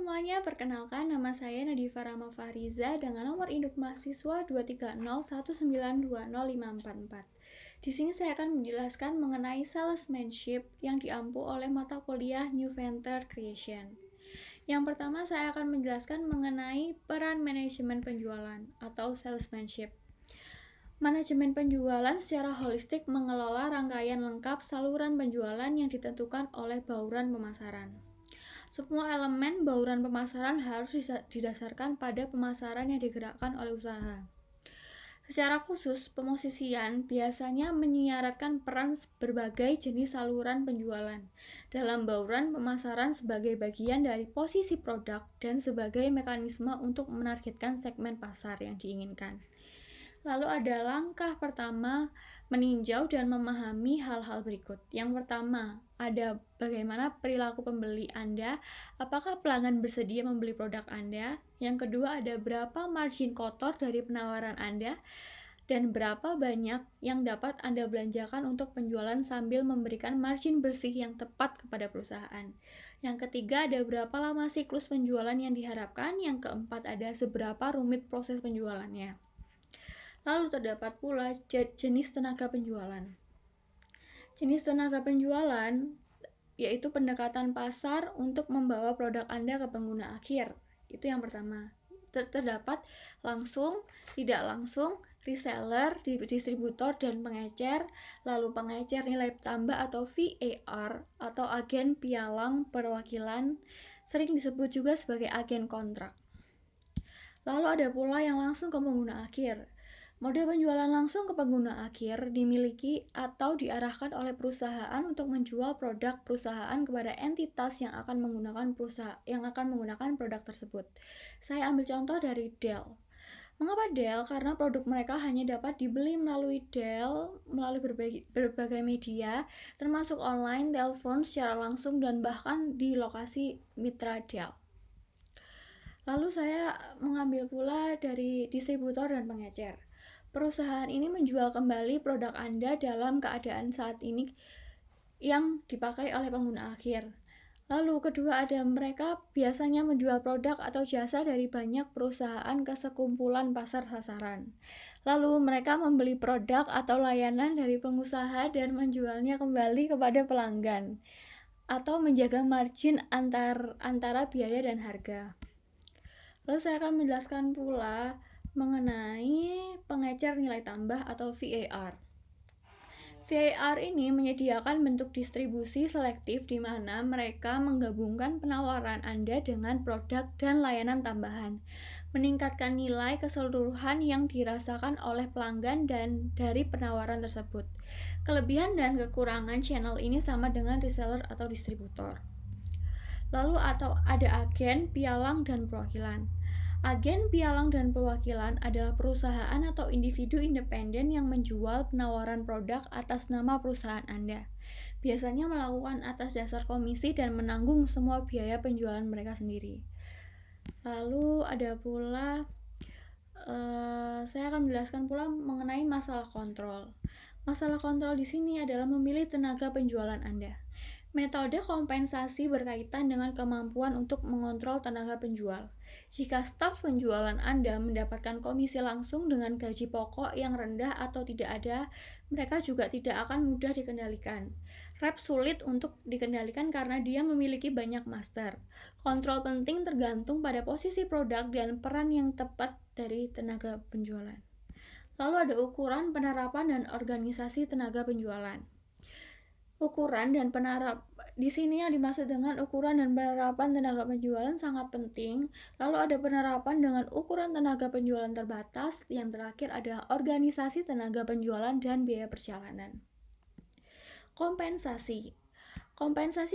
semuanya, perkenalkan nama saya Nadifa Rama Fariza dengan nomor induk mahasiswa 230192054. Di sini saya akan menjelaskan mengenai salesmanship yang diampu oleh mata kuliah New Venture Creation. Yang pertama, saya akan menjelaskan mengenai peran manajemen penjualan atau salesmanship. Manajemen penjualan secara holistik mengelola rangkaian lengkap saluran penjualan yang ditentukan oleh bauran pemasaran. Semua elemen bauran pemasaran harus didasarkan pada pemasaran yang digerakkan oleh usaha. Secara khusus, pemosisian biasanya menyiyaratkan peran berbagai jenis saluran penjualan dalam bauran pemasaran sebagai bagian dari posisi produk dan sebagai mekanisme untuk menargetkan segmen pasar yang diinginkan. Lalu ada langkah pertama, meninjau dan memahami hal-hal berikut. Yang pertama, ada bagaimana perilaku pembeli Anda, apakah pelanggan bersedia membeli produk Anda. Yang kedua, ada berapa margin kotor dari penawaran Anda, dan berapa banyak yang dapat Anda belanjakan untuk penjualan sambil memberikan margin bersih yang tepat kepada perusahaan. Yang ketiga, ada berapa lama siklus penjualan yang diharapkan. Yang keempat, ada seberapa rumit proses penjualannya. Lalu terdapat pula jenis tenaga penjualan. Jenis tenaga penjualan yaitu pendekatan pasar untuk membawa produk Anda ke pengguna akhir. Itu yang pertama. Terdapat langsung, tidak langsung, reseller, distributor, dan pengecer. Lalu pengecer nilai tambah atau VAR atau agen pialang perwakilan, sering disebut juga sebagai agen kontrak. Lalu ada pula yang langsung ke pengguna akhir. Model penjualan langsung ke pengguna akhir dimiliki atau diarahkan oleh perusahaan untuk menjual produk perusahaan kepada entitas yang akan menggunakan produk tersebut. Saya ambil contoh dari Dell. Mengapa Dell? Karena produk mereka hanya dapat dibeli melalui Dell melalui berbagai media, termasuk online, telepon, secara langsung, dan bahkan di lokasi mitra Dell. Lalu saya mengambil pula dari distributor dan pengecer. Perusahaan ini menjual kembali produk Anda dalam keadaan saat ini yang dipakai oleh pengguna akhir. Lalu kedua, ada mereka biasanya menjual produk atau jasa dari banyak perusahaan ke sekumpulan pasar sasaran. Lalu mereka membeli produk atau layanan dari pengusaha dan menjualnya kembali kepada pelanggan atau menjaga margin antara biaya dan harga. Lalu saya akan menjelaskan pula mengenai pengecer nilai tambah atau VAR. VAR ini menyediakan bentuk distribusi selektif di mana mereka menggabungkan penawaran Anda dengan produk dan layanan tambahan, meningkatkan nilai keseluruhan yang dirasakan oleh pelanggan dan dari penawaran tersebut. Kelebihan dan kekurangan channel ini sama dengan reseller atau distributor. Lalu ada agen, pialang, dan perwakilan. Agen, pialang, dan perwakilan adalah perusahaan atau individu independen yang menjual penawaran produk atas nama perusahaan Anda. Biasanya melakukan atas dasar komisi dan menanggung semua biaya penjualan mereka sendiri. Lalu ada pula, saya akan menjelaskan pula mengenai masalah kontrol. Masalah kontrol di sini adalah memilih tenaga penjualan Anda. Metode kompensasi berkaitan dengan kemampuan untuk mengontrol tenaga penjual. Jika staf penjualan Anda mendapatkan komisi langsung dengan gaji pokok yang rendah atau tidak ada, mereka juga tidak akan mudah dikendalikan. Rep sulit untuk dikendalikan karena dia memiliki banyak master. Kontrol penting tergantung pada posisi produk dan peran yang tepat dari tenaga penjualan. Lalu ada ukuran, penerapan, dan organisasi tenaga penjualan. Ukuran dan di sini yang dimaksud dengan ukuran dan penerapan tenaga penjualan sangat penting. Lalu ada penerapan dengan ukuran tenaga penjualan terbatas. Yang terakhir adalah organisasi tenaga penjualan dan biaya perjalanan. Kompensasi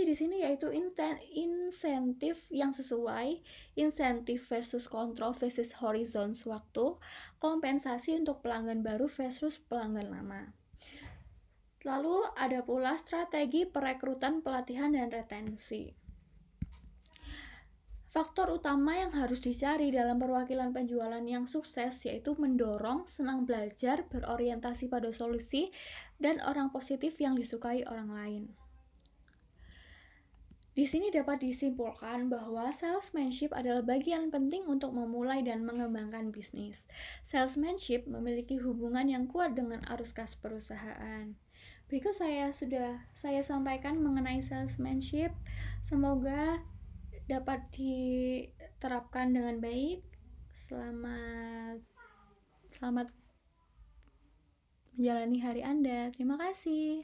di sini yaitu insentif yang sesuai, insentif versus kontrol versus horizon waktu, kompensasi untuk pelanggan baru versus pelanggan lama. Lalu ada pula strategi perekrutan, pelatihan, dan retensi. Faktor utama yang harus dicari dalam perwakilan penjualan yang sukses yaitu mendorong, senang belajar, berorientasi pada solusi, dan orang positif yang disukai orang lain. Di sini dapat disimpulkan bahwa salesmanship adalah bagian penting untuk memulai dan mengembangkan bisnis. Salesmanship memiliki hubungan yang kuat dengan arus kas perusahaan. Berikut saya sampaikan mengenai salesmanship. Semoga dapat diterapkan dengan baik. Selamat menjalani hari Anda. Terima kasih.